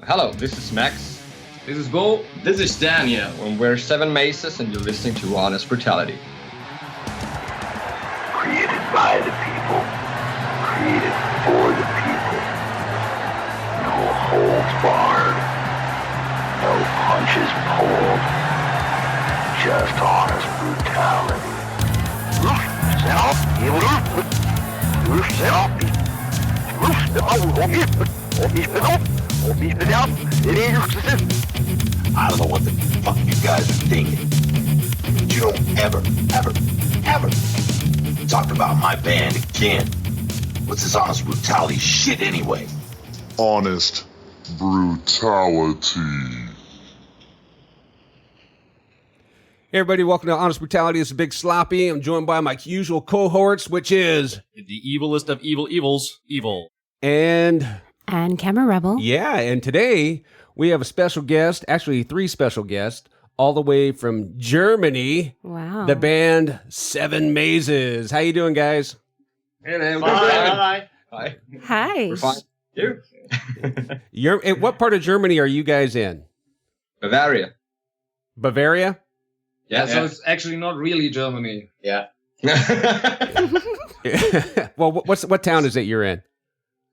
Hello, this is Max. This is Bo. This is Daniel. And we're Seven Maces, and you're listening to Honest Brutality. Created by the people. Created for the people. No holds barred. No punches pulled. Just honest brutality. I don't know what the fuck you guys are thinking. You don't ever talk about my band again. What's this honest brutality shit anyway? Honest brutality. Hey everybody, welcome to Honest Brutality. It's Big Sloppy. I'm joined by my usual cohorts, which is The evilest of evil evils, evil. and Camera Rebel. yeah, and today we have a special guest, actually three special guests, all the way from Germany. Wow. The band Seven Mazes. How you doing, guys? Hey, Hi. Hi. Hi. We're fine. You? What part of Germany are you guys in? Bavaria. Bavaria? Yeah, so it's actually not really Germany. Yeah. Well, what town is it you're in?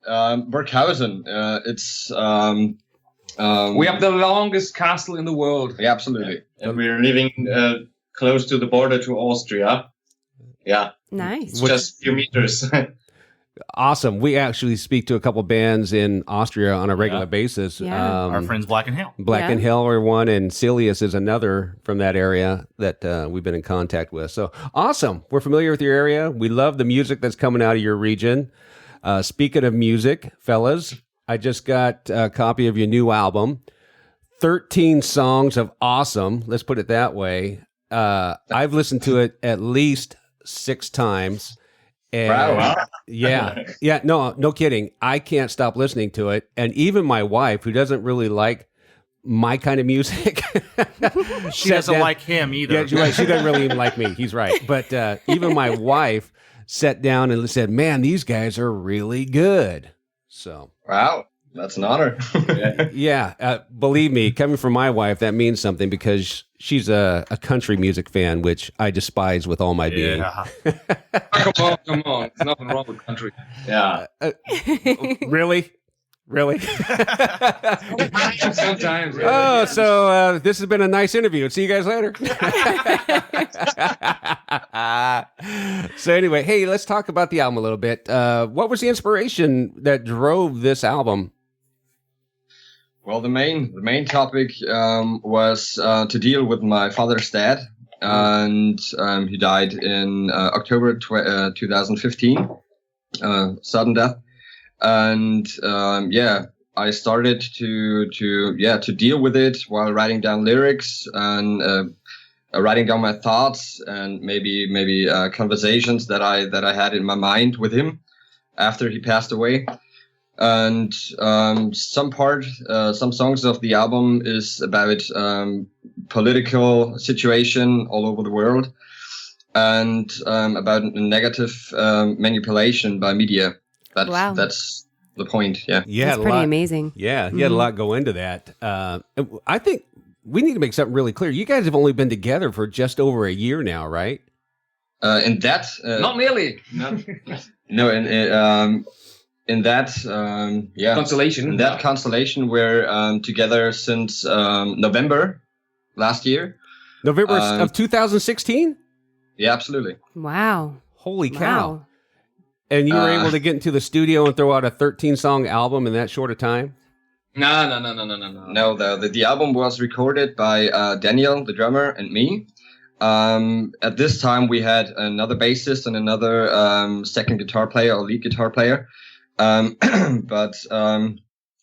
Burghausen. It's We have the longest castle in the world. yeah, absolutely. And we're living close to the border to Austria. Yeah, Nice. it's just a few meters. Awesome. We actually speak to a couple bands in Austria on a regular basis. Yeah. Our friends Black and Hail. Black and Yeah. Hill are one, and Celius is another from that area that we've been in contact with. So awesome. We're familiar with your area. We love the music that's coming out of your region. Speaking of music, fellas, I just got a copy of your new album. 13 songs of awesome. Let's put it that way. I've listened to it at least 6 times. And Wow. yeah, no kidding. I can't stop listening to it. And even my wife, who doesn't really like my kind of music, She doesn't like him either. Yeah, she doesn't really even like me. He's right. But even my wife sat down and said, "Man, these guys are really good." So Wow. That's an honor. yeah, believe me, coming from my wife, that means something because she's a country music fan, which I despise with all my being. Yeah. Come on. There's nothing wrong with country. Yeah. Really? Sometimes. Oh, so this has been a nice interview. See you guys later. So anyway, hey, let's talk about the album a little bit. What was the inspiration that drove this album? Well, the main topic was to deal with my father's dad, and he died in October 2015, sudden death, and I started to deal with it while writing down lyrics and writing down my thoughts and maybe conversations that I had in my mind with him after he passed away. And some songs of the album is about political situation all over the world and about negative manipulation by media. Wow. That's the point. Yeah. That's pretty amazing. Yeah, you had a lot go into that. I think we need to make something really clear. You guys have only been together for just over a year now, right? In that, Not nearly. in that, Constellation. In that constellation, we're together since November last year. November of 2016? Yeah, absolutely. Wow. Holy cow. Wow. And you were able to get into the studio and throw out a 13-song album in that short a time? No. No, the album was recorded by Daniel, the drummer, and me. At this time, we had another bassist and another second guitar player or lead guitar player. But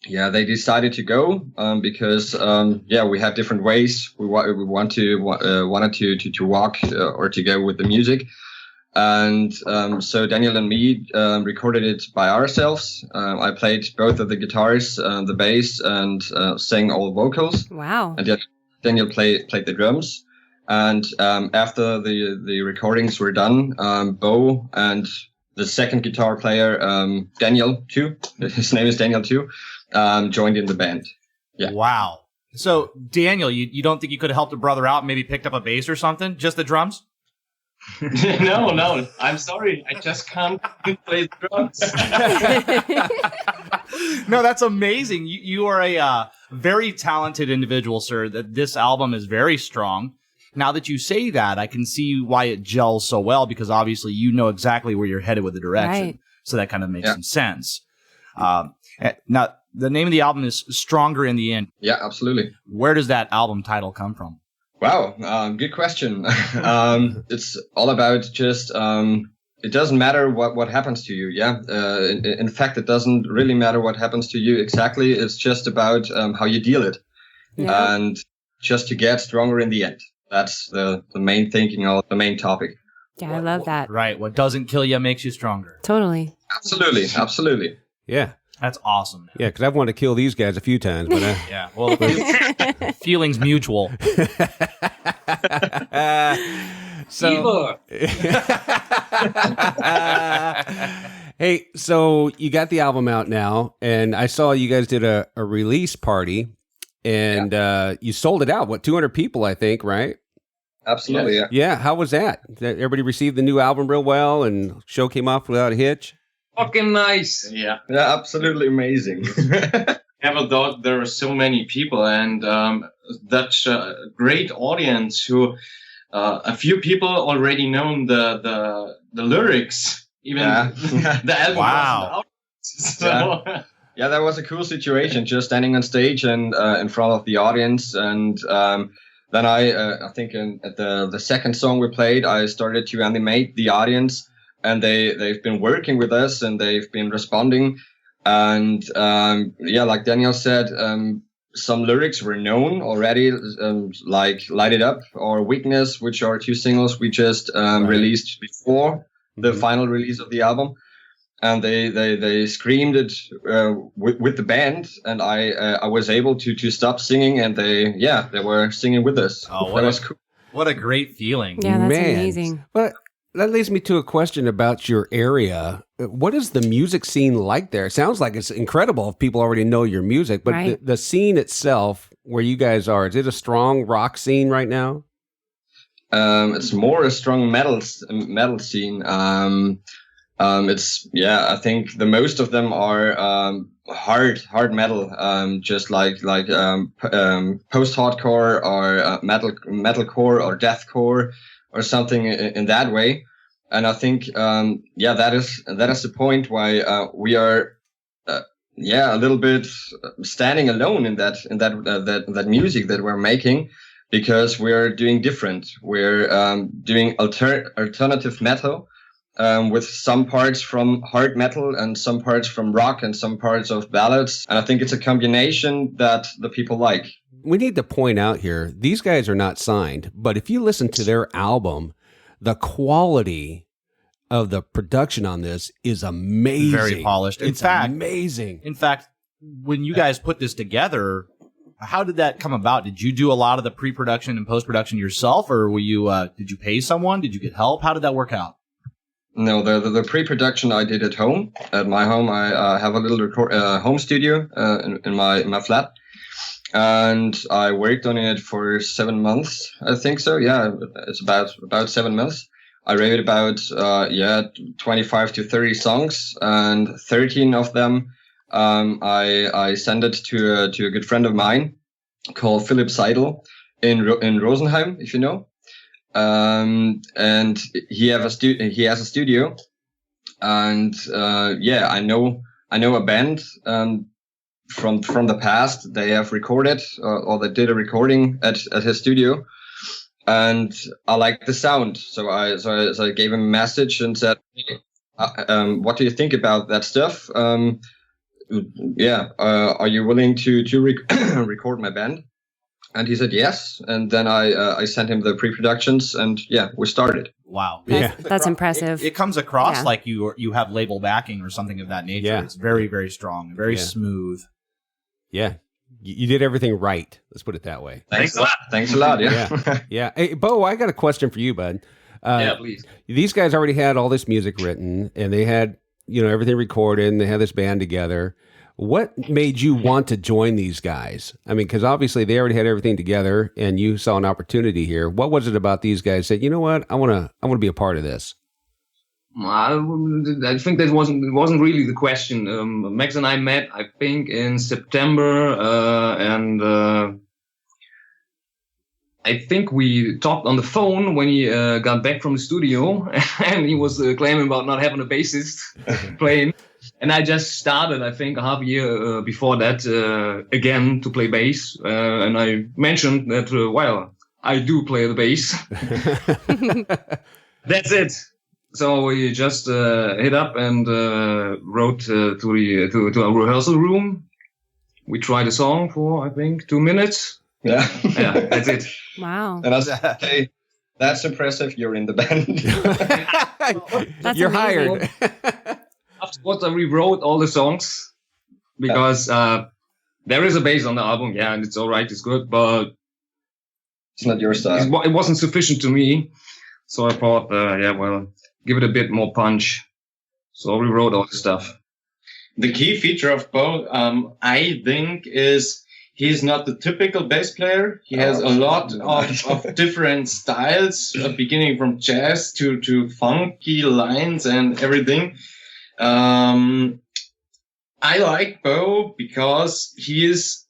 they decided to go because we have different ways we wanted to walk or to go with the music. And so Daniel and me recorded it by ourselves. I played both of the guitars, the bass, and sang all vocals. Wow. And Daniel played the drums. And after the recordings were done, Bo and the second guitar player, Daniel too, his name is Daniel too, joined in the band. Yeah. Wow. So, Daniel, you don't think you could have helped a brother out and maybe picked up a bass or something? Just the drums? No. I'm sorry. I just can't play the drums. No, that's amazing. You are a very talented individual, sir. That this album is very strong. Now that you say that, I can see why it gels so well, because obviously you know exactly where you're headed with the direction. Right. So that kind of makes some sense. Now, the name of the album is Stronger in the End. Yeah, absolutely. Where does that album title come from? Wow, good question. It's all about just, it doesn't matter what happens to you, yeah? In fact, it doesn't really matter what happens to you exactly. It's just about how you deal it. Yeah. And just to get stronger in the end. That's the main thinking of the main topic. Yeah, I love that. Right. What doesn't kill you makes you stronger. Totally. Absolutely. Yeah. That's awesome. Yeah, because I've wanted to kill these guys a few times, but yeah, well, feelings mutual. Hey, so you got the album out now, and I saw you guys did a release party, and you sold it out. What, 200 people, I think, right? Absolutely, yeah. Yeah, how was that? Did everybody received the new album real well, and show came off without a hitch? Fucking nice. Yeah, absolutely amazing. Never thought there were so many people and such a great audience who a few people already known the lyrics, even the album. Wow. wasn't out. So, Yeah, that was a cool situation, just standing on stage and in front of the audience. And then I think at the second song we played, I started to animate the audience. And they've been working with us and they've been responding. And like Daniel said, some lyrics were known already, like Light It Up or Weakness, which are two singles we just released before the final release of the album. And they screamed it with the band, and I was able to stop singing, and they were singing with us. Oh, that was cool. What a great feeling. Yeah, that's Man. amazing. But that leads me to a question about your area. What is the music scene like there? It sounds like it's incredible if people already know your music, but Right. the scene itself, where you guys are, is it a strong rock scene right now? It's more a strong metal scene. I think the most of them are hard metal, just like post-hardcore or metalcore or deathcore or something in that way. And I think that is the point why we are a little bit standing alone in that music that we're making, because we're doing different. We're doing alternative metal. With some parts from hard metal and some parts from rock and some parts of ballads. And I think it's a combination that the people like. We need to point out here, these guys are not signed, but if you listen to their album, the quality of the production on this is amazing. Very polished. It's amazing. In fact, when you guys put this together, how did that come about? Did you do a lot of the pre-production and post-production yourself, or were you did you pay someone? Did you get help? How did that work out? No, the pre-production I did at home. At my home, I have a little home studio in my flat, and I worked on it for 7 months. I think so. Yeah, it's about 7 months. I wrote about 25 to 30 songs, and 13 of them I sent it to a good friend of mine called Philip Seidel in Rosenheim, if you know. And he has a studio, and I know a band from the past. They have recorded or they did a recording at his studio, and I like the sound. So I gave him a message and said, what do you think about that stuff? Are you willing to record my band? And he said yes, and then I sent him the pre-productions, and we started. Wow, that's impressive. It comes across like you have label backing or something of that nature. Yeah. It's very, very strong, very smooth. Yeah, you did everything right. Let's put it that way. Thanks a lot. Yeah. Yeah. Hey, Bo, I got a question for you, bud. Please. These guys already had all this music written, and they had everything recorded, and they had this band together. What made you want to join these guys? I mean, because obviously they already had everything together, and you saw an opportunity here. What was it about these guys that, you know what, I want to be a part of this? I think that wasn't really the question. Max and I met, I think, in September, and I think we talked on the phone when he got back from the studio, and he was claiming about not having a bassist playing. And I just started, I think, a half year before that again to play bass. And I mentioned that, well, I do play the bass. That's it. So we just hit up and wrote to our rehearsal room. We tried a song for, I think, 2 minutes. Yeah. Yeah, that's it. Wow. And I was okay, that's impressive. You're in the band. That's You're amazing. hired. Afterwards, I rewrote all the songs because there is a bass on the album. Yeah, and it's all right. It's good, but It's not your style. it wasn't sufficient to me. So I thought, give it a bit more punch. So I rewrote all the stuff. The key feature of Bo, I think, is he's not the typical bass player. He has a lot of different styles, beginning from jazz to funky lines and everything. I like Bo because he is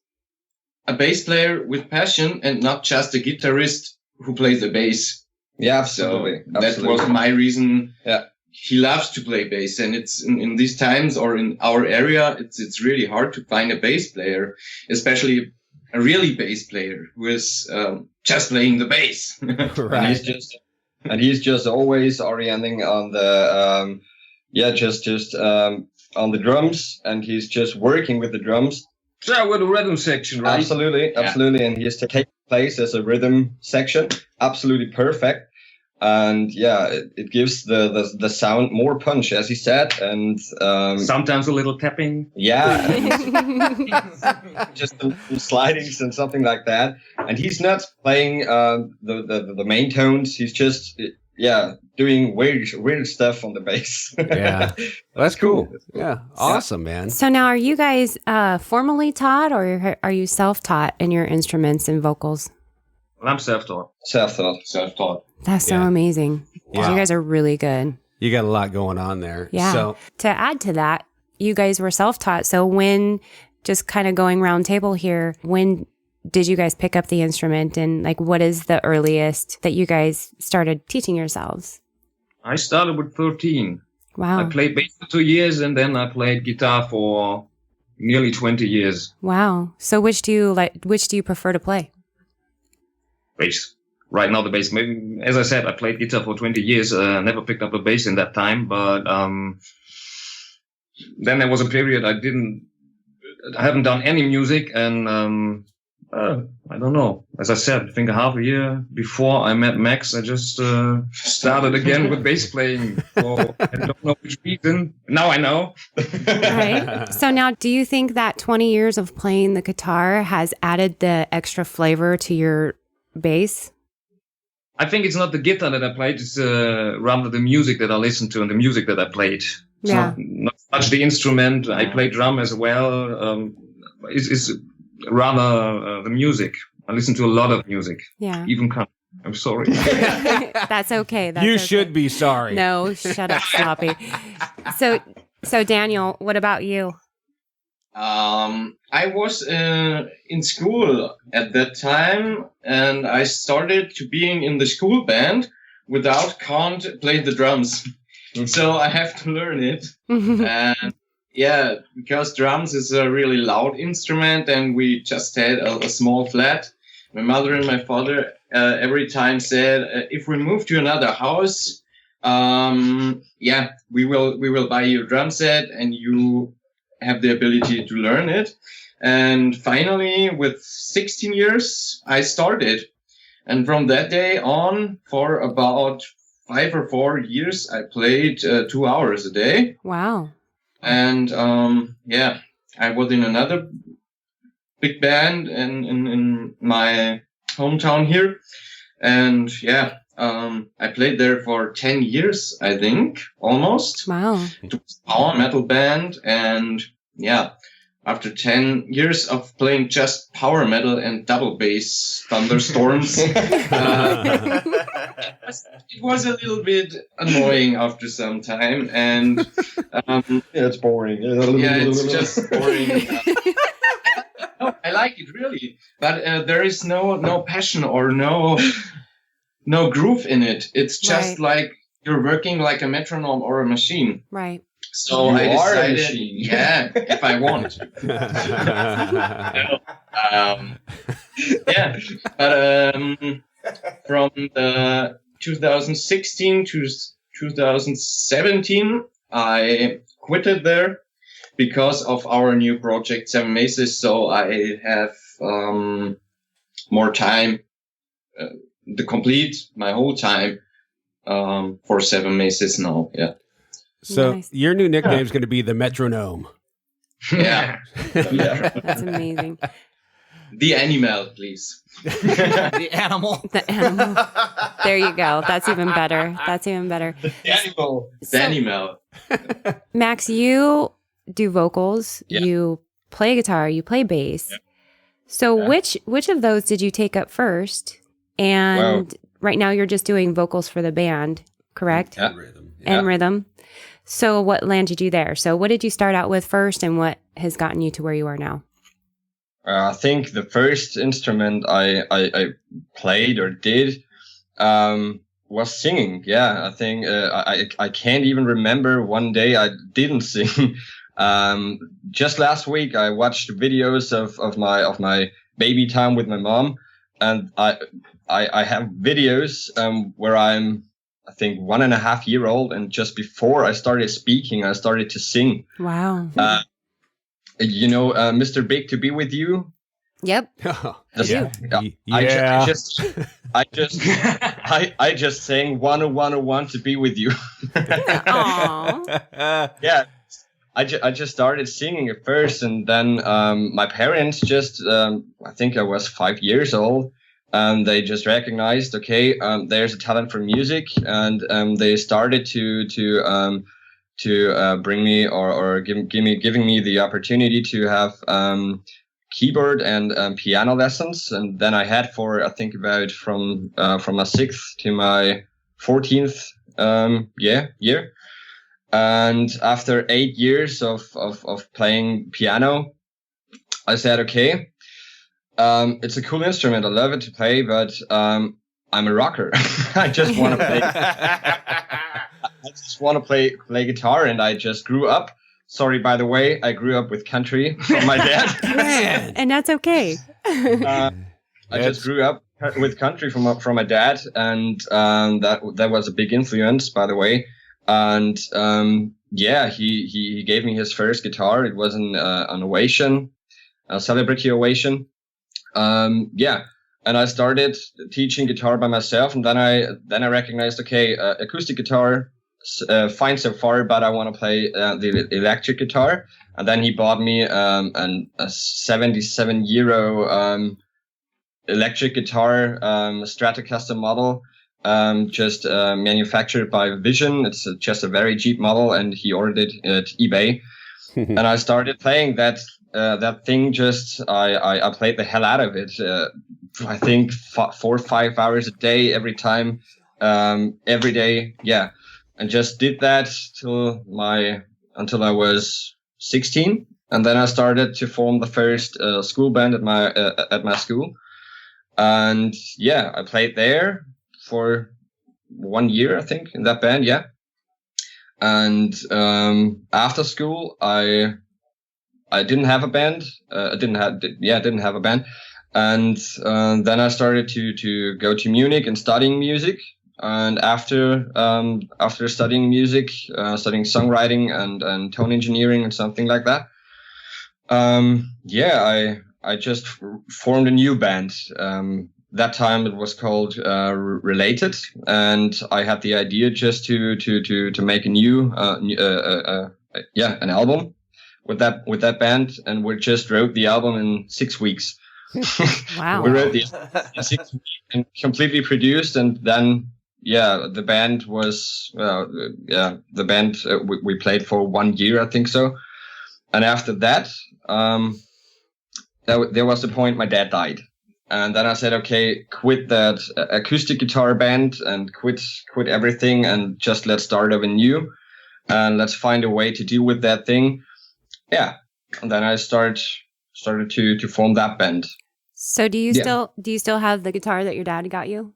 a bass player with passion and not just a guitarist who plays the bass. Yeah, absolutely. So that was my reason. Yeah. He loves to play bass, and it's in these times or in our area, it's really hard to find a bass player, especially a really bass player who is just playing the bass. Right. And he's just always orienting on the on the drums, and he's just working with the drums. So with the rhythm section, right? Absolutely. And he has to take place as a rhythm section. Absolutely perfect. And it gives the sound more punch, as he said, and sometimes a little tapping. Yeah, just some slidings and something like that. And he's not playing the main tones. He's just doing weird stuff on the bass. Yeah, that's cool. Yeah, awesome, man. So now, are you guys formally taught, or are you self-taught in your instruments and vocals? I'm self-taught. Self-taught. That's so amazing. Wow. You guys are really good. You got a lot going on there. Yeah. So to add to that, you guys were self-taught. So when, just kind of going round table here, when did you guys pick up the instrument, and like what is the earliest that you guys started teaching yourselves? I started with 13. Wow. I played bass for 2 years, and then I played guitar for nearly 20 years. Wow. So which do you prefer to play? Bass. Right now, the bass. Maybe, as I said, I played guitar for 20 years. Never picked up a bass in that time, but then there was a period I haven't done any music, and I don't know. As I said, I think a half a year before I met Max, I just started again with bass playing. So I don't know which reason. Now I know. Right. So now, do you think that 20 years of playing the guitar has added the extra flavor to your bass? I think it's not the guitar that I played, it's rather the music that I listened to and the music that I played. It's not much the instrument. I play drum as well. It's rather the music. I listen to a lot of music. Yeah. Even country. I'm sorry. That's okay. You should be sorry. No, shut up, Sloppy. So Daniel, what about you? I was in school at that time, and I started to being in the school band can't play the drums. So I have to learn it. And because drums is a really loud instrument, and we just had a small flat. My mother and my father every time said, if we move to another house, we will buy you a drum set, and you have the ability to learn it. And finally, with 16 years, I started. And from that day on, for about 5 or 4 years, I played 2 hours a day. Wow. And I was in another big band in my hometown here. And I played there for 10 years, I think, almost. Wow. It was a power metal band, and after 10 years of playing just power metal and double bass thunderstorms, it was a little bit annoying after some time, and it's boring. Yeah, it's just boring. No, I like it really, but there is no passion or no groove in it. It's just like you're working like a metronome or a machine. Right. So I decided, yeah, if I want. Yeah, but from the 2016 to 2017, I quitted there because of our new project, Seven Maces. So I have more time to complete my whole time for Seven Maces now. Yeah. So your new nickname is going to be the Metronome. Yeah. That's amazing. The animal, please. The animal. The animal. There you go. That's even better. The animal. The animal. Max, you do vocals. Yeah. You play guitar. You play bass. Yeah. So which of those did you take up first? And right now you're just doing vocals for the band, correct? Yeah. And rhythm. So what landed you there? So what did you start out with first, and what has gotten you to where you are now? I think the first instrument I played or did was singing. Yeah, I think I can't even remember one day I didn't sing. Just last week I watched videos of my baby time with my mom, and I have videos where I'm, I think, 1.5 years old, and just before I started speaking, I started to sing. Wow. Mr. Big, To Be With You. Yep. I just sang 101 to be with you. Aww. Yeah. I just started singing at first, and then my parents just, I think I was 5 years old, and they just recognized, okay, there's a talent for music, and they started to bring me or giving me the opportunity to have keyboard and piano lessons, and then I had for, I think, about from my 6th to my 14th year. And after 8 years of playing piano, I said, okay, it's a cool instrument. I love it to play, but I'm a rocker. I just want to play. I just want to play guitar, and I just grew up. Sorry, by the way, I grew up with country from my dad. Man. And that's okay. I just grew up with country from my dad, and that was a big influence, by the way. And he gave me his first guitar. It was an Ovation, a Celebrity Ovation. And I started teaching guitar by myself, and then I recognized, okay, acoustic guitar, fine so far, but I want to play the electric guitar. And then he bought me a 77 euro electric guitar, Stratocaster model, just manufactured by Vision. It's just a very cheap model, and he ordered it at eBay. And I started playing that thing. Just I played the hell out of it. I think 4 or 5 hours a day, every time, every day. Yeah. And just did that until I was 16, and then I started to form the first school band at my school, and I played there for 1 year, I think, in that band. Yeah, and after school, I didn't have a band. I didn't have a band, and then I started to go to Munich and studying music. And after studying music, studying songwriting and tone engineering and something like that, I just formed a new band. That time it was called Related, and I had the idea just to make a new an album with that band, and we just wrote the album in 6 weeks. Wow. We wrote the album in 6 weeks and completely produced, and then. Yeah, the band was, we played for 1 year, I think so. And after that, there was the point my dad died. And then I said, okay, quit that acoustic guitar band and quit everything and just let's start over new and let's find a way to deal with that thing. Yeah. And then I started to form that band. So do you still have the guitar that your dad got you?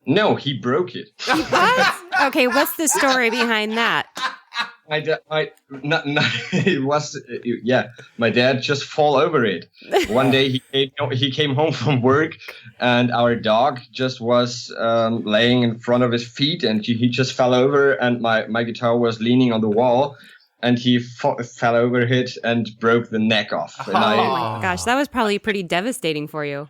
No, he broke it. What? Okay, what's the story behind that? My dad just fall over it. One day he came home from work, and our dog just was laying in front of his feet, and he just fell over, and my guitar was leaning on the wall, and he fell over it and broke the neck off. And my gosh, that was probably pretty devastating for you.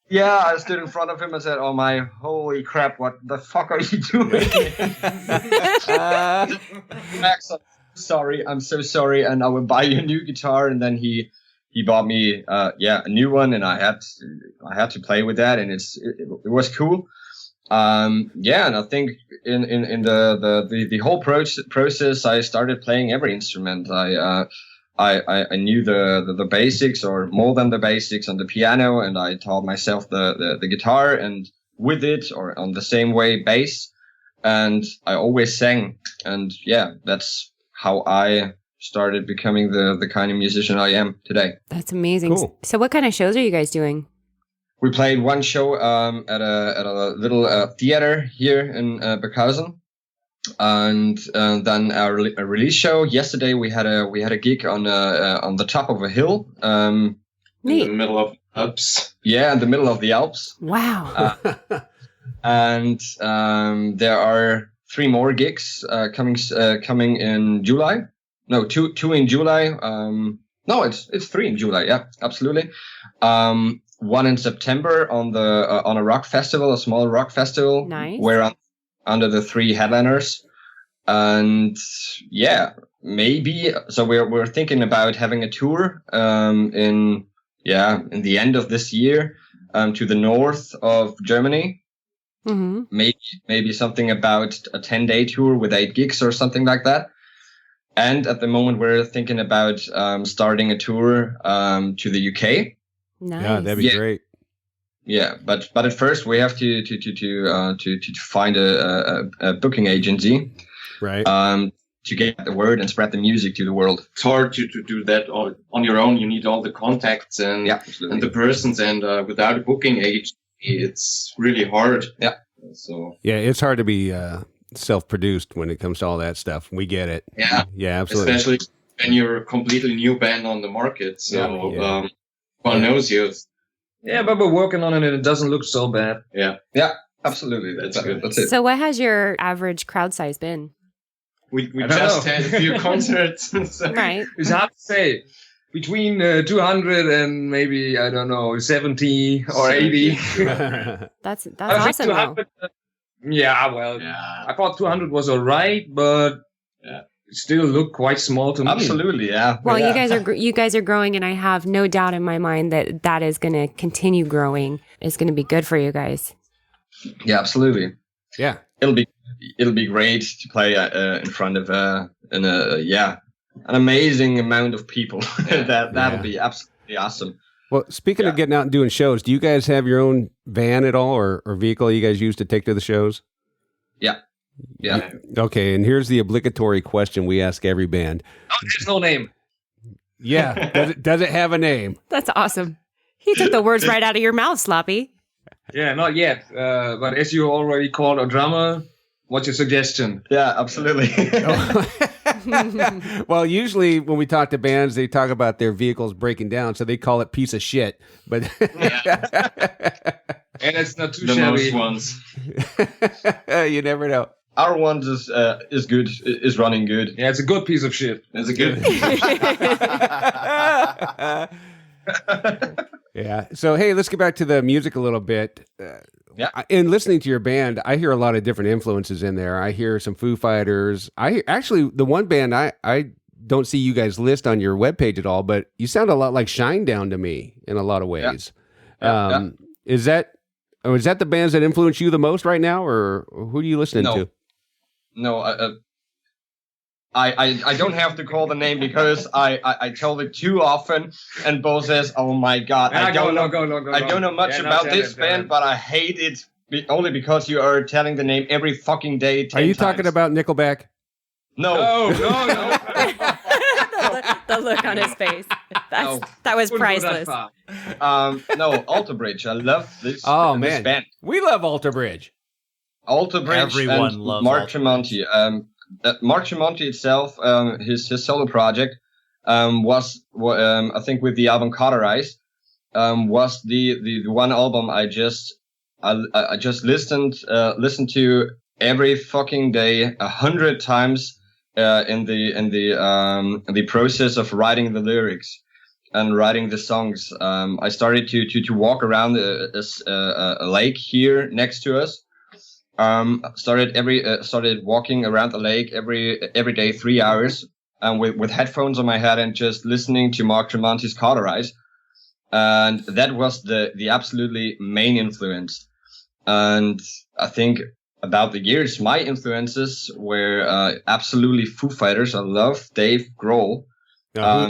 Yeah, I stood in front of him and said, "Oh my, holy crap! What the fuck are you doing?" Max, I'm so sorry, and I will buy you a new guitar. And then he bought me a new one, and I had to play with that, and it was cool. And I think in the whole process, I started playing every instrument. I knew the basics, or more than the basics, on the piano, and I taught myself the guitar, and with it, or on the same way, bass. And I always sang, and that's how I started becoming the kind of musician I am today. That's amazing. Cool. So what kind of shows are you guys doing? We played one show at a little theater here in Burghausen. And then our release show yesterday, we had a gig on the top of a hill, in the middle of the Alps. Yeah, in the middle of the Alps. Wow. And there are 3 more gigs coming in July. No, two in July. No, it's 3 in July. Yeah, absolutely. One in September on a rock festival, a small rock festival. Nice. Where under the 3 headliners, and maybe so we're thinking about having a tour in the end of this year to the north of Germany. Mm-hmm. Maybe something about a 10-day tour with 8 gigs or something like that. And at the moment we're thinking about starting a tour to the UK. Nice. Yeah, that'd be great. Yeah, but at first we have to find a booking agency, right? To get the word and spread the music to the world. It's hard to do that on your own. You need all the contacts and the persons, and without a booking agency, it's really hard. Yeah. So it's hard to be self-produced when it comes to all that stuff. We get it. Yeah. Yeah, absolutely. Especially when you're a completely new band on the market. So one knows you. Yeah, but we're working on it, and it doesn't look so bad. Yeah, absolutely. That's good. That's it. So what has your average crowd size been? We just had a few concerts. So. Right. It's hard to say. Between 200 and maybe, I don't know, 70 or 80. That's awesome, though. I thought 200 was all right, but it still looked quite small to me. Absolutely, yeah. Well, you guys are growing, and I have no doubt in my mind that is going to continue growing. It's going to be good for you guys. Yeah, absolutely. Yeah, it'll be great to play in front of an amazing amount of people. That'll be absolutely awesome. Well, speaking of getting out and doing shows, do you guys have your own van at all, or vehicle you guys use to take to the shows? Yeah. Okay, and here's the obligatory question we ask every band. Oh, there's no name. Yeah. Does it have a name? That's awesome. He took the words right out of your mouth, Sloppy. Yeah, not yet. But as you already called a drummer, what's your suggestion? Yeah, absolutely. Well, usually when we talk to bands, they talk about their vehicles breaking down, so they call it piece of shit. But and it's not too shabby. Most ones. You never know. Our one is good, is running good. Yeah, it's a good piece of shit. It's a good piece of shit. Yeah. So, hey, let's get back to the music a little bit. In listening to your band, I hear a lot of different influences in there. I hear some Foo Fighters. The one band I don't see you guys list on your webpage at all, but you sound a lot like Shinedown to me in a lot of ways. Is that the bands that influence you the most right now, or who are you listening to? No, I don't have to call the name because I told it too often, and Bo says, "Oh my God, I don't know much about this band, but I hate it only because you are telling the name every fucking day." 10 Are you times. talking about Nickelback? No. The look on his face. That was priceless. No, Alter Bridge. I love this. Oh, this man. band. We love Alter Bridge. Alter Bridge. Everyone and loves Mark Alter Tremonti. Mark Tremonti itself, his solo project, was I think with the album Cauterize, was the one album I just listened to every fucking day 100 times in the process of writing the lyrics and writing the songs. I started to walk around a lake here next to us. Started walking around the lake every day 3 hours, with headphones on my head and just listening to Mark Tremonti's Cauterize, and that was the absolutely main influence. And I think about the years, my influences were absolutely Foo Fighters. I love Dave Grohl.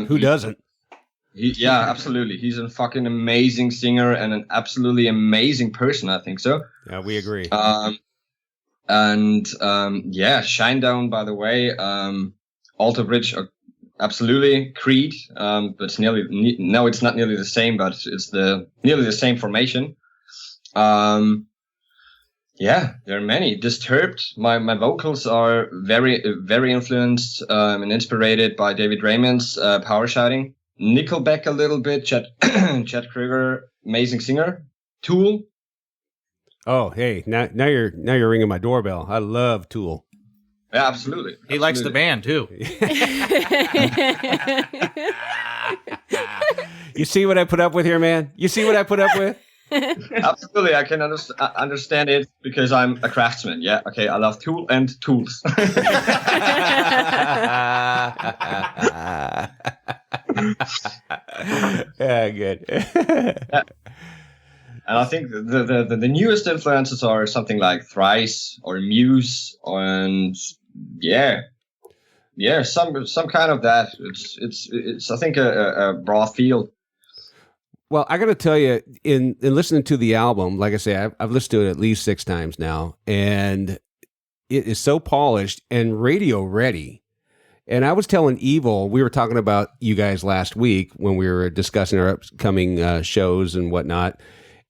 Who doesn't? Yeah, absolutely. He's a fucking amazing singer and an absolutely amazing person. I think so. Yeah, we agree. Shinedown, by the way, Alter Bridge, absolutely. Creed, but it's it's not nearly the same, but it's nearly the same formation. There are many. Disturbed. My vocals are very, very influenced and inspired by David Raymond's power shouting. Nickelback a little bit. Chad Kroeger, amazing singer. Tool. Oh, hey, now you're ringing my doorbell. I love Tool. Yeah, absolutely. He likes the band too. You see what I put up with here, man? You see what I put up with? Absolutely, I can understand it because I'm a craftsman. Yeah, okay, I love Tool and tools. Yeah, good. And I think the newest influences are something like Thrice or Muse, and some kind of that. It's I think a broad field. Well, I got to tell you, in listening to the album, like I say, I've listened to it at least 6 times now, and it is so polished and radio ready. And I was telling Evil, we were talking about you guys last week when we were discussing our upcoming shows and whatnot.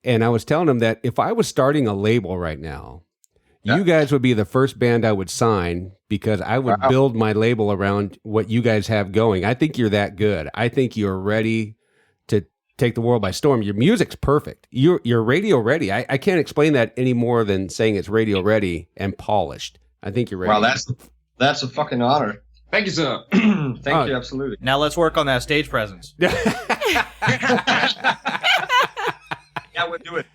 And I was telling him that if I was starting a label right now, you guys would be the first band I would sign because I would build my label around what you guys have going. I think you're that good. I think you're ready to take the world by storm. Your music's perfect. You're radio ready. I can't explain that any more than saying it's radio ready and polished. I think you're ready. Well, that's a fucking honor. Thank you, sir. Thank you, absolutely. Now let's work on that stage presence. Yeah, we'll do it.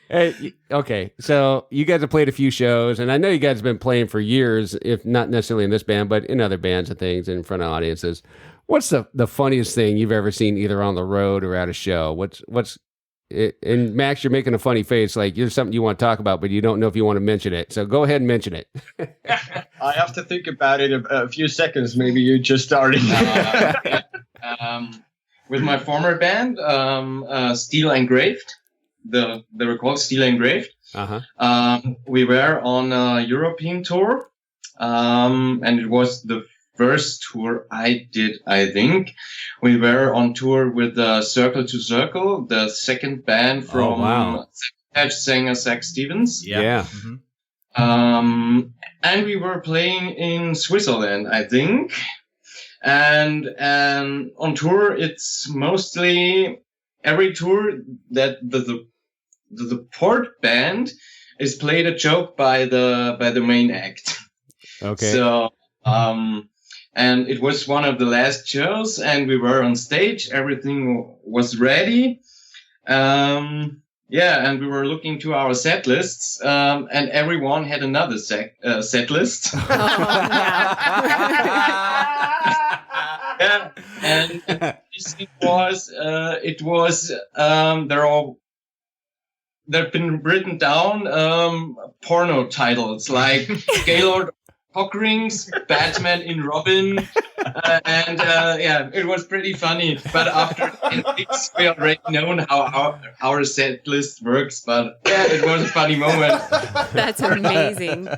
Hey, okay, so you guys have played a few shows, and I know you guys have been playing for years, if not necessarily in this band, but in other bands and things in front of audiences. What's the funniest thing you've ever seen either on the road or at a show? What's it? And Max, you're making a funny face like there's something you want to talk about, but you don't know if you want to mention it. So go ahead and mention it. I have to think about it a few seconds. Maybe you just started. With my former band, Steel Engraved, they were called Steel Engraved. We were on a European tour, and it was the first tour I did, I think. We were on tour with Circle to Circle, the second band from singer Zach Stevens. Yeah. Mm-hmm. And we were playing in Switzerland, I think. And on tour, it's mostly every tour that the port band is played a joke by the main act. Okay. So and it was one of the last shows, and we were on stage. Everything was ready. And we were looking to our set lists, and everyone had another set list. Yeah, and it was there are there've been written down porno titles like Gaylord Cockrings, Batman in Robin, and it was pretty funny. But after 10 weeks, we already known how our set list works. But yeah, it was a funny moment. That's amazing.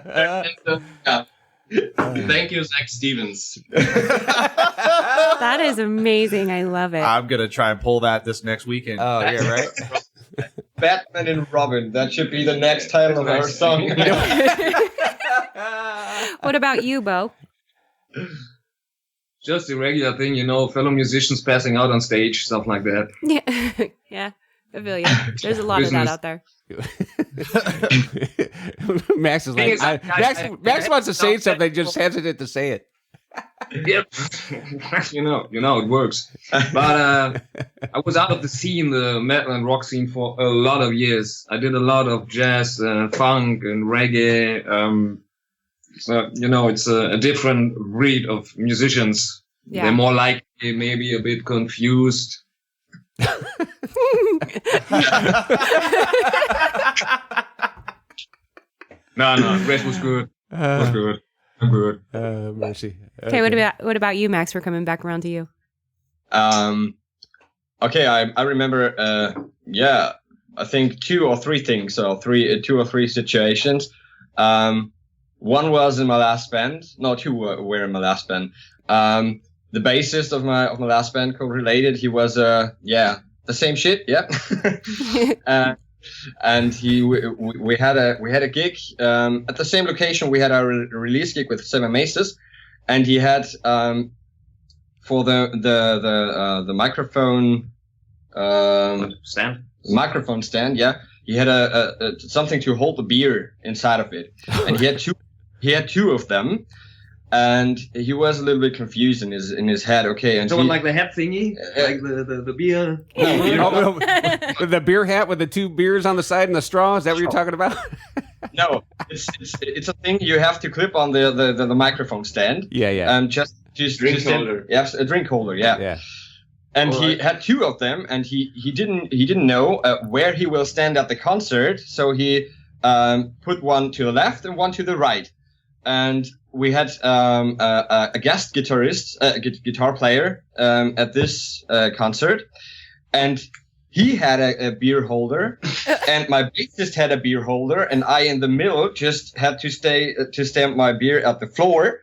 Thank you, Zach Stevens. That is amazing. I love it. I'm gonna try and pull that this next weekend. Oh yeah, right. Batman and Robin. That should be the next title of our song. What about you, Bo? Just a regular thing, fellow musicians passing out on stage, stuff like that. Yeah, yeah. I feel you. There's a lot of that out there. Max is like, Max wants to say something, just hesitant to say it. Yep. it works. But I was out of the scene, the metal and rock scene, for a lot of years. I did a lot of jazz, funk, and reggae. So, it's a different breed of musicians. Yeah. They're more likely, maybe a bit confused. No, rest was good. Was good. I'm good. Mercy. Okay, what about you, Max? We're coming back around to you. Okay, I remember. I think two or three situations. One was in my last band. No, two were in my last band. The bassist of my last band, co-related, he was the same shit. Yeah. And we had a gig at the same location. We had our release gig with Seven Maces, and he had for the microphone stand. Microphone stand. Yeah, he had a something to hold the beer inside of it, and he had two. He had two of them, and he was a little bit confused in his head. Okay, and like the hat thingy, like the beer. The beer hat with the two beers on the side and the straw. Is that what you're talking about? No, it's a thing you have to clip on the microphone stand. Yeah. Just drink holder. Yes, a drink holder. Yeah. Yeah. And he had two of them, and he didn't know where he will stand at the concert, so he put one to the left and one to the right. And we had a guest guitarist, guitar player at this concert, and he had a beer holder, and my bassist had a beer holder, and I in the middle just had to stamp my beer at the floor,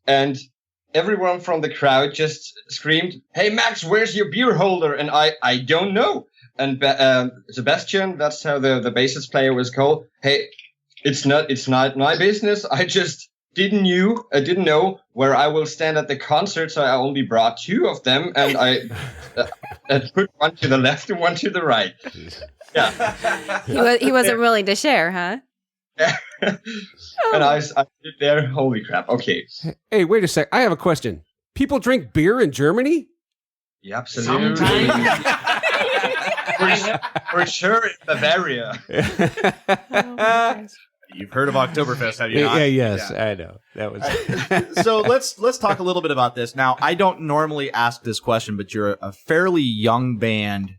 and everyone from the crowd just screamed, "Hey Max, where's your beer holder?" And I don't know. And Sebastian, that's how the bassist player was called. Hey. It's not my business. I just didn't know where I will stand at the concert, so I only brought two of them, and I put one to the left and one to the right. Yeah. He wasn't willing to share, huh? Yeah. And I stood there. Holy crap! Okay. Hey, wait a sec. I have a question. People drink beer in Germany? Yeah, absolutely. For sure, in Bavaria. You've heard of Oktoberfest, have you not? Yeah, yes, yeah. I know. That was So let's talk a little bit about this. Now, I don't normally ask this question, but you're a fairly young band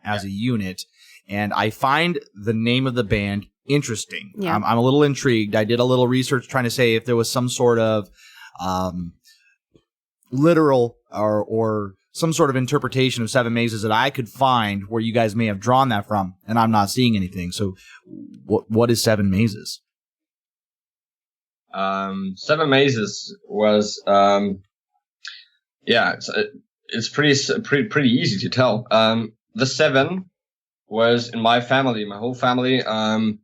as a unit, and I find the name of the band interesting. Yeah. I'm a little intrigued. I did a little research trying to say if there was some sort of literal or some sort of interpretation of Seven Mazes that I could find where you guys may have drawn that from, and I'm not seeing anything. So what is Seven Mazes? Seven Mazes was, it's pretty easy to tell. The seven was in my family, my whole family, my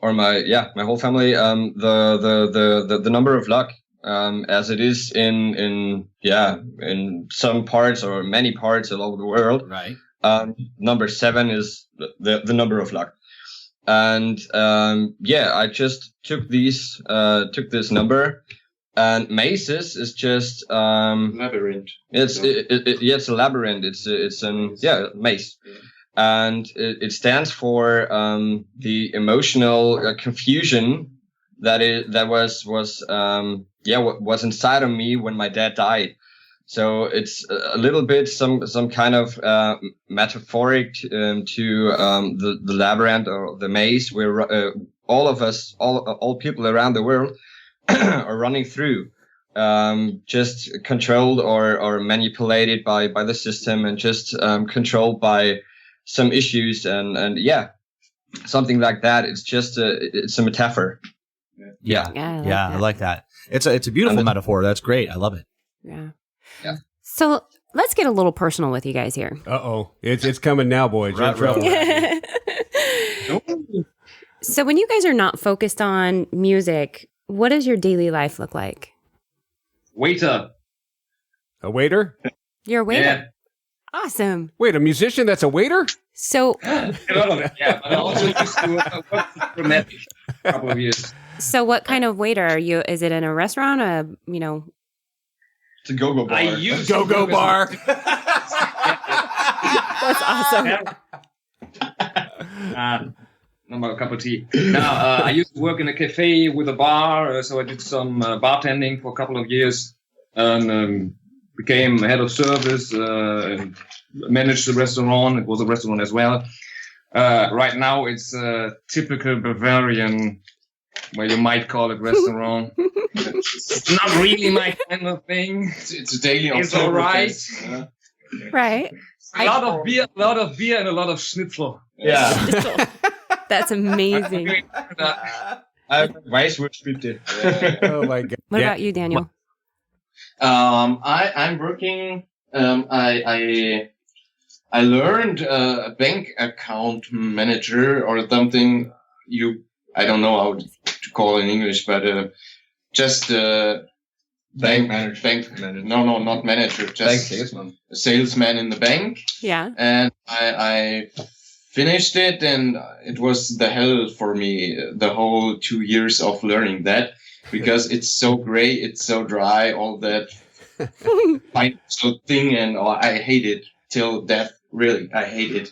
whole family, the number of luck. As it is in some parts or many parts all over the world. Right. Number 7 is the number of luck. And I just took this number, and mazes is just labyrinth. It's a labyrinth. It's a maze. Yeah. And it stands for the emotional confusion that was inside of me when my dad died. So it's a little bit some kind of metaphoric to the labyrinth or the maze where all of us, all people around the world are running through, just controlled or manipulated by the system, and just controlled by some issues and something like that. It's just it's a metaphor. Yeah, I like that. It's a beautiful metaphor. That's great. I love it. Yeah. Yeah. So let's get a little personal with you guys here. It's coming now, boys. You're in trouble. So when you guys are not focused on music, what does your daily life look like? Waiter. A waiter? You're a waiter. Yeah. Awesome. Wait, a musician that's a waiter? So A lot of it, yeah. But I also used to work for Dramatic a couple of years. So what kind of waiter are you? Is it in a restaurant? It's a go-go bar. I used Go-go to bar. That's awesome. Not a cup of tea. Now, I used to work in a cafe with a bar, so I did some bartending for a couple of years, and became head of service, and managed the restaurant. It was a restaurant as well. Right now, it's a typical Bavarian, well, you might call it restaurant. It's not really my kind of thing. It's a daily. It's all right. Right. A lot of beer, and a lot of schnitzel. Yeah. That's amazing. Weisswurstbitte. Oh my God. What about you, Daniel? I'm working. I learned a bank account manager or something. I don't know how to call it in English, but just bank manager. Bank manager. No, not manager. Just Bank salesman. A salesman in the bank. Yeah. And I finished it, and it was the hell for me, the whole 2 years of learning that, because it's so gray, it's so dry, all that financial thing, and I hate it till death. Really, I hate it.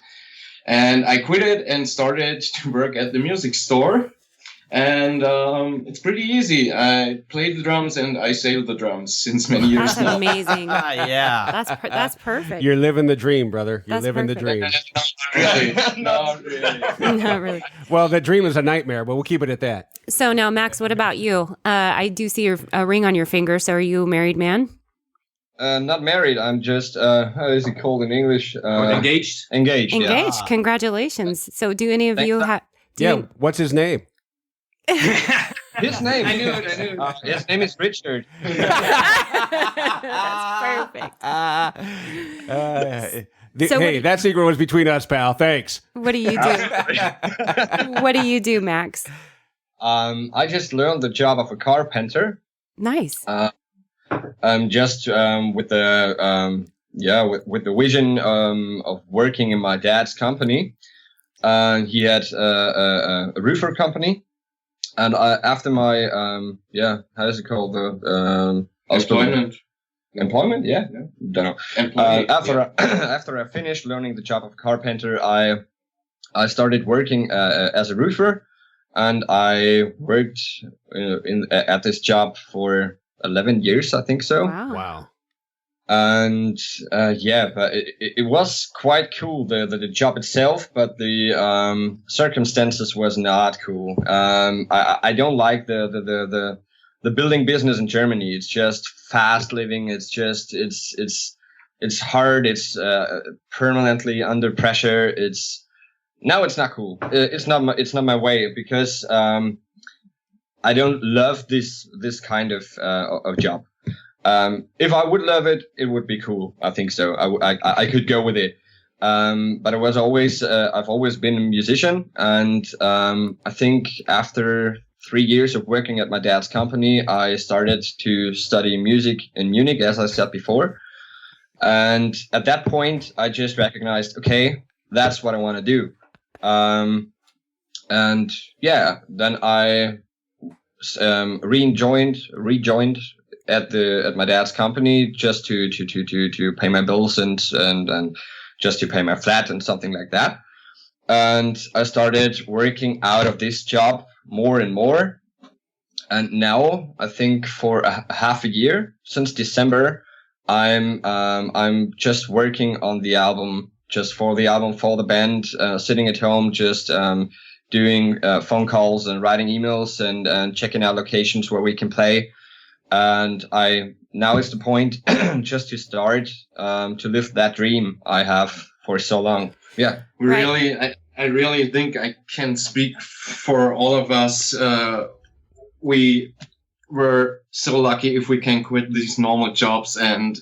And I quit it and started to work at the music store. And it's pretty easy. I play the drums and I sail the drums since many years That's now. amazing. Yeah. That's perfect. You're living the dream, brother. You're That's living perfect. the dream. Not really. Not really. Well, the dream is a nightmare, but we'll keep it at that. So now, Max, what about you? I do see a ring on your finger. So are you a married man? Not married. I'm just how is it called in English? Engaged. Engaged. Yeah. Engaged. Congratulations. So do any of you have? What's his name? His name. I knew it. His name is Richard. That's perfect. So hey, that secret was between us, pal. Thanks. What do you do? What do you do, Max? I just learned the job of a carpenter. Nice. Just with the with the vision of working in my dad's company. He had a roofer company, and after my how is it called, the employment, yeah, don't know. After I finished learning the job of carpenter, I started working as a roofer, and I worked at this job for 11 years, I think so. Wow. And but it was quite cool, the job itself, but the circumstances was not cool. I don't like the building business in Germany. It's just fast living. It's just it's hard. It's permanently under pressure. It's not cool. It's not my way, because I don't love this kind of job. If I would love it, it would be cool. I think so. I could go with it. But I was always I've always been a musician, and I think after 3 years of working at my dad's company, I started to study music in Munich, as I said before. And at that point, I just recognized, okay, that's what I want to do. And yeah, then I rejoined at my dad's company, just to pay my bills and just to pay my flat and something like that. And I started working out of this job more and more. And now, I think for a half a year, since December, I'm just working on the album, just for the band, sitting at home, just doing phone calls and writing emails and checking out locations where we can play. And now is the point just to start to live that dream I have for so long. Yeah, I really think I can speak for all of us. We were so lucky if we can quit these normal jobs and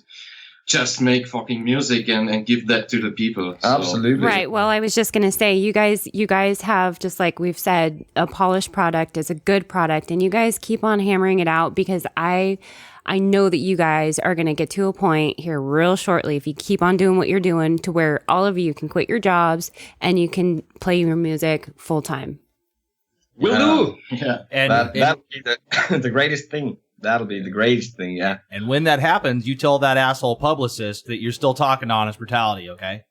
just make fucking music and give that to the people. So. Absolutely. Right. Well, I was just going to say, you guys have, just like we've said, a polished product is a good product, and you guys keep on hammering it out, because I know that you guys are going to get to a point here real shortly, if you keep on doing what you're doing, to where all of you can quit your jobs and you can play your music full time. Will do. Yeah. That'll be the greatest thing. That'll be the greatest thing, yeah. And when that happens, you tell that asshole publicist that you're still talking to Honest Brutality, okay?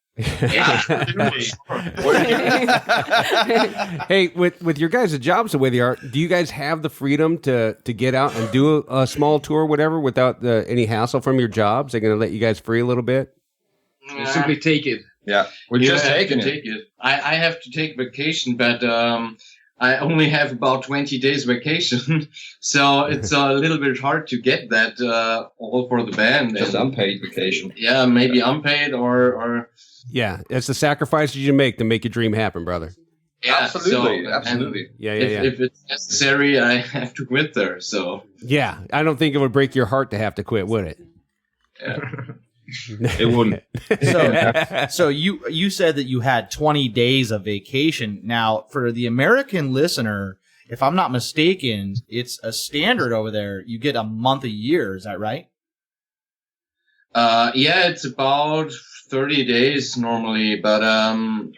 Hey, with your guys' jobs the way they are, do you guys have the freedom to get out and do a small tour or whatever without any hassle from your jobs? They're going to let you guys free a little bit? You simply take it. Yeah, we're just taking it. I have to take vacation, but I only have about 20 days vacation, so it's a little bit hard to get that all for the band. Just unpaid vacation. Yeah, maybe unpaid or. Yeah, it's the sacrifices you make to make your dream happen, brother. Yeah, absolutely. If it's necessary, I have to quit there. So. Yeah, I don't think it would break your heart to have to quit, would it? Yeah. It wouldn't. So you said that you had 20 days of vacation. Now, for the American listener, if I'm not mistaken, it's a standard over there. You get a month a year. Is that right? Yeah, it's about 30 days normally, but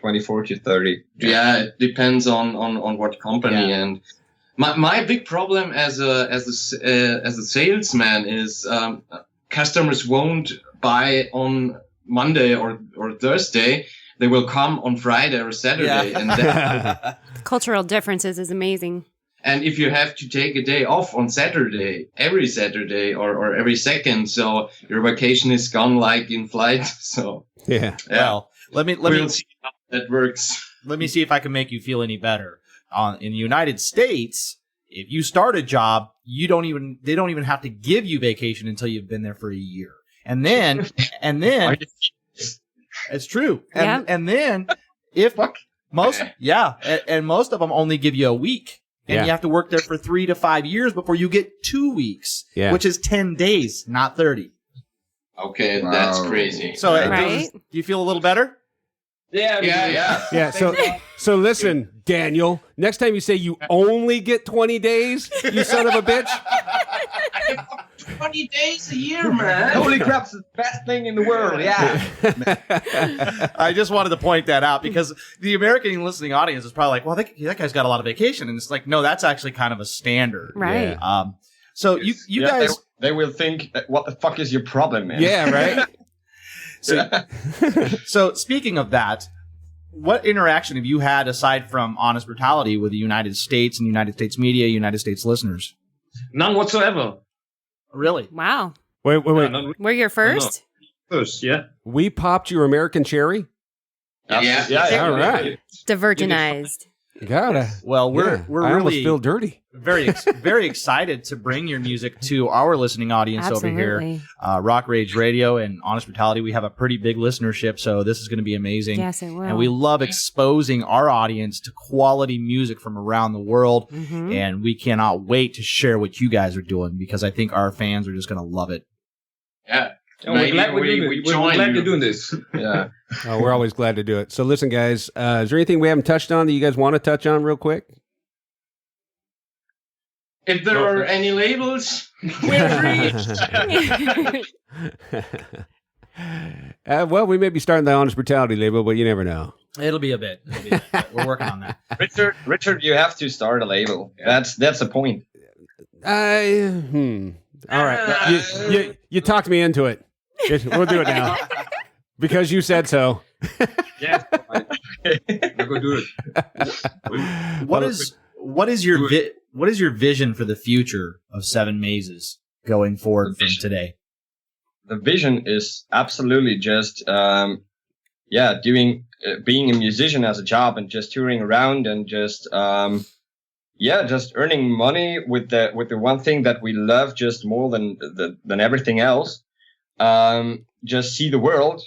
24 to 30. Yeah, it depends on what company. Yeah. And my big problem as a salesman is customers won't buy on Monday or Thursday. They will come on Friday or Saturday. Yeah. And then, Cultural differences is amazing. and if you have to take a day off on Saturday, every Saturday or every second, so your vacation is gone like in flight. So Yeah. Well, let me we'll see how that works. let me see if I can make you feel any better. In the United States, if you start a job, they don't even have to give you vacation until you've been there for a year. And then it's true. And then if most of them only give you a week, and you have to work there for 3 to 5 years before you get 2 weeks, which is 10 days, not 30. Okay, that's crazy. So Right? do you feel a little better? Yeah. So listen, Daniel, next time you say you only get 20 days, you son of a bitch. 20 days a year, man. Holy crap, it's the best thing in the world, yeah. I just wanted to point that out because the American listening audience is probably like, well, that guy's got a lot of vacation. And it's like, no, that's actually kind of a standard. Right. So you guys... They will think, what the fuck is your problem, man? Yeah, right? So speaking of that, what interaction have you had aside from Honest Brutality with the United States and United States media, United States listeners? None whatsoever. Really? Wow. Wait. We're your first? First, yeah. We popped your American cherry? Yeah. All right. Divergenized. Gotta. Well, we're I almost really feel dirty. very excited to bring your music to our listening audience over here. Absolutely. Rock Rage Radio and Honest Brutality, we have a pretty big listenership, so this is going to be amazing. Yes, it will. And we love exposing our audience to quality music from around the world, and we cannot wait to share what you guys are doing because I think our fans are just going to love it. Yeah. We're glad you're doing this. Yeah. Oh, we're always glad to do it. So listen, guys, is there anything we haven't touched on that you guys want to touch on real quick? If there are any labels, we're free. Well, we may be starting the Honest Brutality label, but you never know. It'll be a bit. We're working on that. Richard, you have to start a label. That's the point. All right. You talked me into it. We'll do it now. Because you said so. Yeah. I'll go do it. What is your vision for the future of Seven Mazes going forward from today? the vision is absolutely just being a musician as a job and just touring around and just just earning money with the one thing that we love just more than everything else. Just see the world,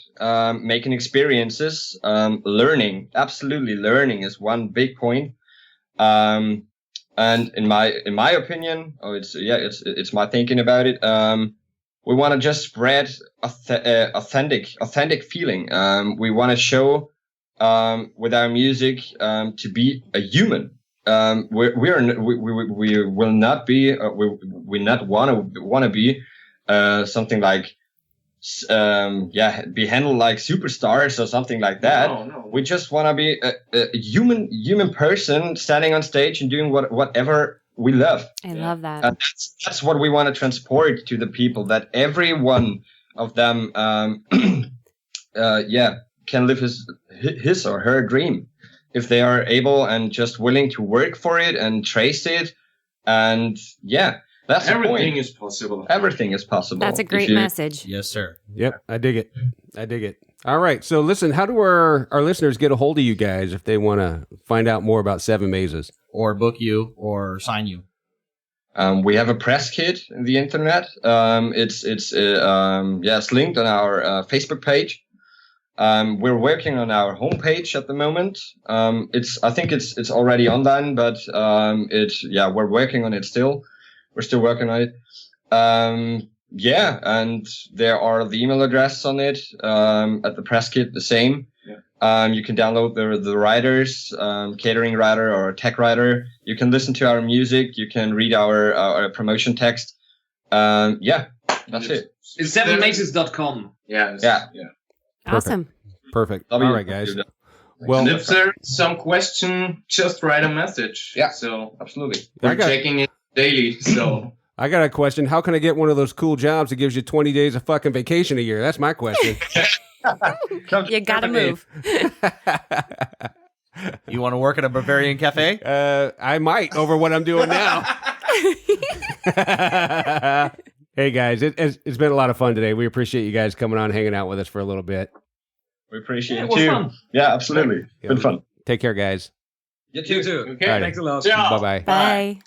making experiences, learning. Absolutely, learning is one big point. And in my opinion, it's my thinking about it. We want to just spread authentic feeling. We want to show with our music to be a human. We will not be. We not want to be something like be handled like superstars or something like that. No. We just want to be a human person standing on stage and doing whatever we love. I love that. That's what we want to transport to the people, that every one of them can live his or her dream if they are able and just willing to work for it and trace it. And that's everything is possible. Everything is possible. That's a great message. Yes, sir. Yep, I dig it. All right, so listen, how do our listeners get a hold of you guys if they want to find out more about Seven Mazes? Or book you or sign you? We have a press kit in the internet. It's linked on our Facebook page. We're working on our homepage at the moment. I think it's already online, but we're working on it still. We're still working on it. And there are the email addresses on it. At the press kit, the same. Yeah. You can download the writers, catering writer or tech writer. You can listen to our music. You can read our promotion text. That's it. It's 7mazes.com. Yeah. Awesome. Perfect. All right, guys. Well, and if there's some question, just write a message. Yeah. So absolutely. We're checking it daily. So I got a question. How can I get one of those cool jobs that gives you 20 days of fucking vacation a year? That's my question. You gotta move. You want to work at a Bavarian cafe? I might, over what I'm doing now. Hey guys, it's been a lot of fun today. We appreciate you guys coming on, hanging out with us for a little bit. We appreciate it too. Fun. Yeah, absolutely. Yeah. Been fun. Take care, guys. You too. Okay, thanks a lot. Bye-bye. Bye.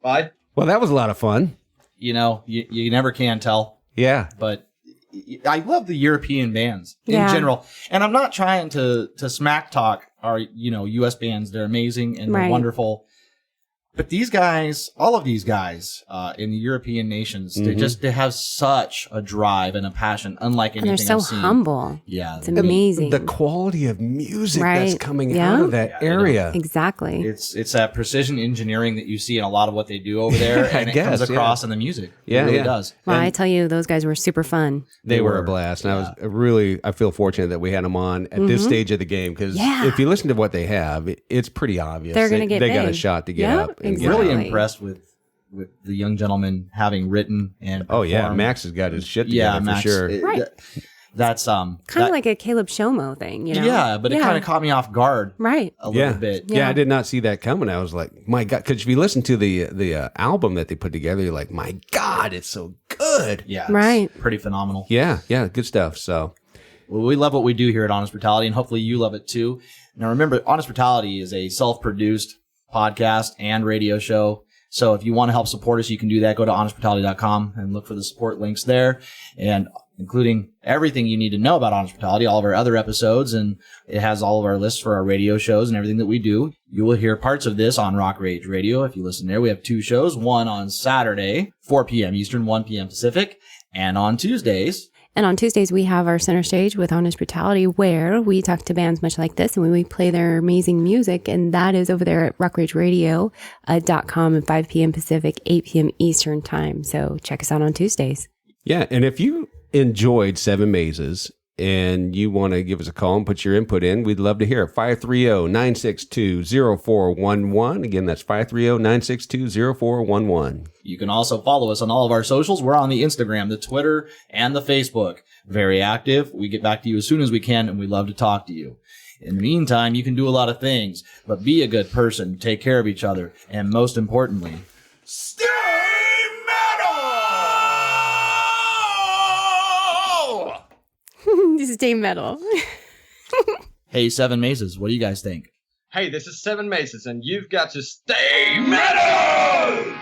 Bye. Well, that was a lot of fun. You know, you never can tell. Yeah. But I love the European bands in general. And I'm not trying to smack talk our, U.S. bands. They're amazing and they're wonderful. But these guys, all of these guys in the European nations, they have such a drive and a passion, unlike anything I've seen. And they're so humble. Yeah. It's amazing. The quality of music that's coming out of that area. Exactly. It's that precision engineering that you see in a lot of what they do over there, and it comes across in the music. Yeah, it really does. Well, And I tell you, those guys were super fun. They were a blast. And I feel fortunate that we had them on at this stage of the game, because if you listen to what they have, it's pretty obvious. They're going to get They big. got a shot to get up. I'm really impressed with the young gentleman having written and performed. Max has got his shit together for sure. Right. That's kind of like a Caleb Shomo thing, Yeah, but it kind of caught me off guard, a little bit. Yeah, I did not see that coming. I was like, my God, because if you listen to the album that they put together, you're like, my God, it's so good. Yeah, right, pretty phenomenal. Yeah, good stuff. So, well, we love what we do here at Honest Brutality, and hopefully you love it too. Now, remember, Honest Brutality is a self-produced podcast and radio show. So if you want to help support us, you can do that. Go to honestbrutality.com and look for the support links there, and including everything you need to know about Honest Brutality, all of our other episodes, and it has all of our lists for our radio shows and everything that we do. You will hear parts of this on Rock Rage Radio. If you listen there, we have 2 shows, one on Saturday, 4 p.m. Eastern, 1 p.m. Pacific, and on Tuesdays. And on Tuesdays, we have our center stage with Honest Brutality, where we talk to bands much like this and we play their amazing music. And that is over there at rockrageradio.com at 5 p.m. Pacific, 8 p.m. Eastern time. So check us out on Tuesdays. Yeah. And if you enjoyed Seven Mazes and you want to give us a call and put your input in, we'd love to hear it. 530-962-0411. Again, that's 530-962-0411. You can also follow us on all of our socials. We're on the Instagram, the Twitter, and the Facebook. Very active. We get back to you as soon as we can, and we love to talk to you. In the meantime, you can do a lot of things, but be a good person, take care of each other, and most importantly, stay metal! stay metal. Hey, Seven Mazes, what do you guys think? Hey, this is Seven Mazes, and you've got to stay metal!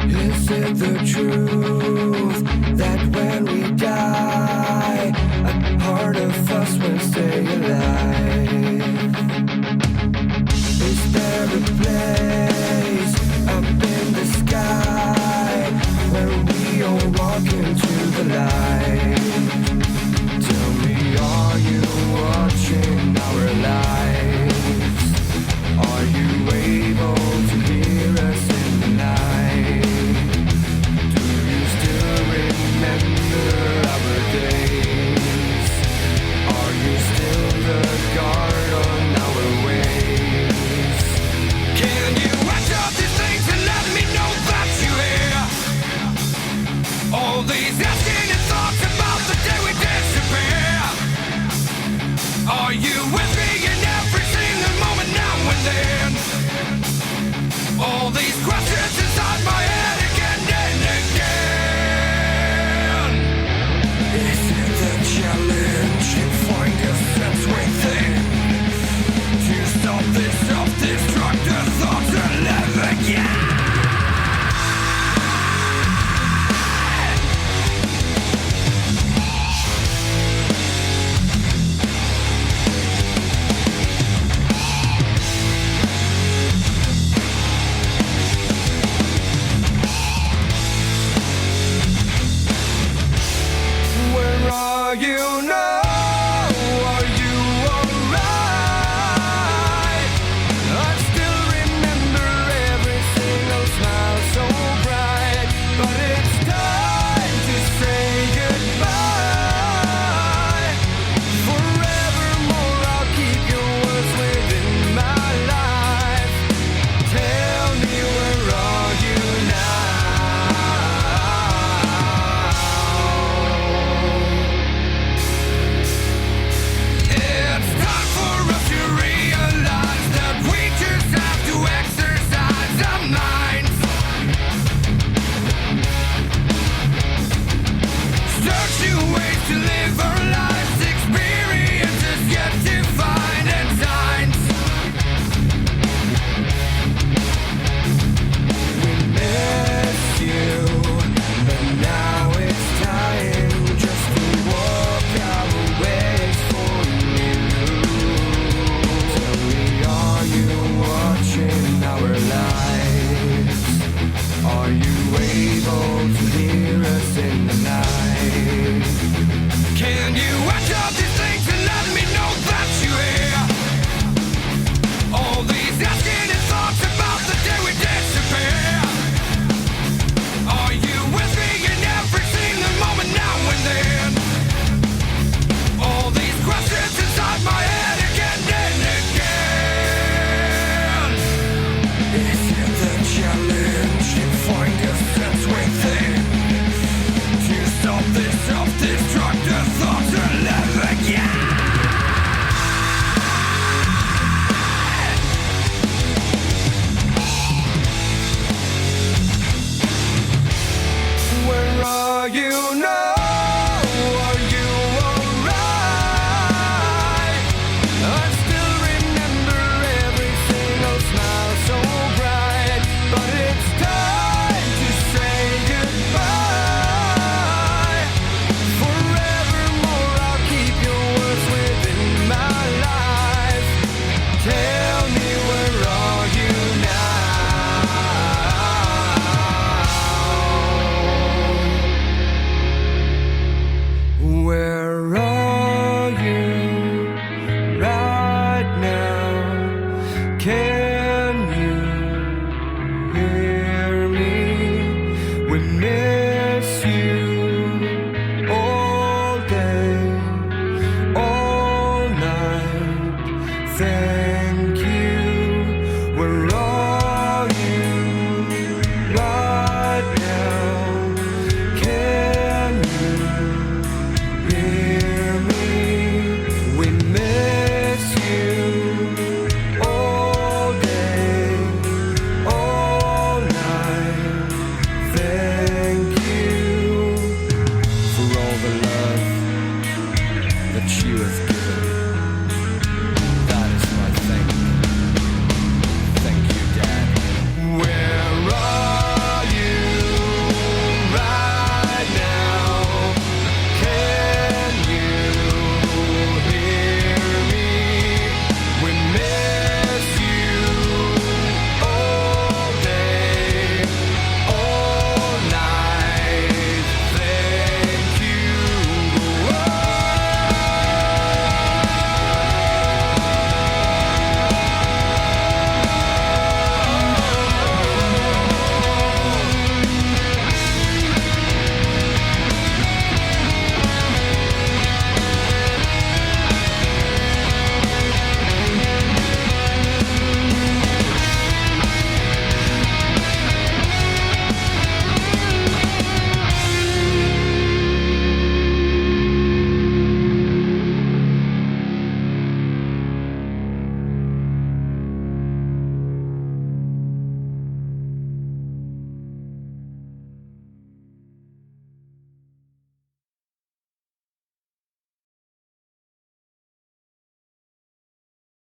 Is it the truth that when we die, a part of us will stay alive? the place up in the sky where we all walk into the light.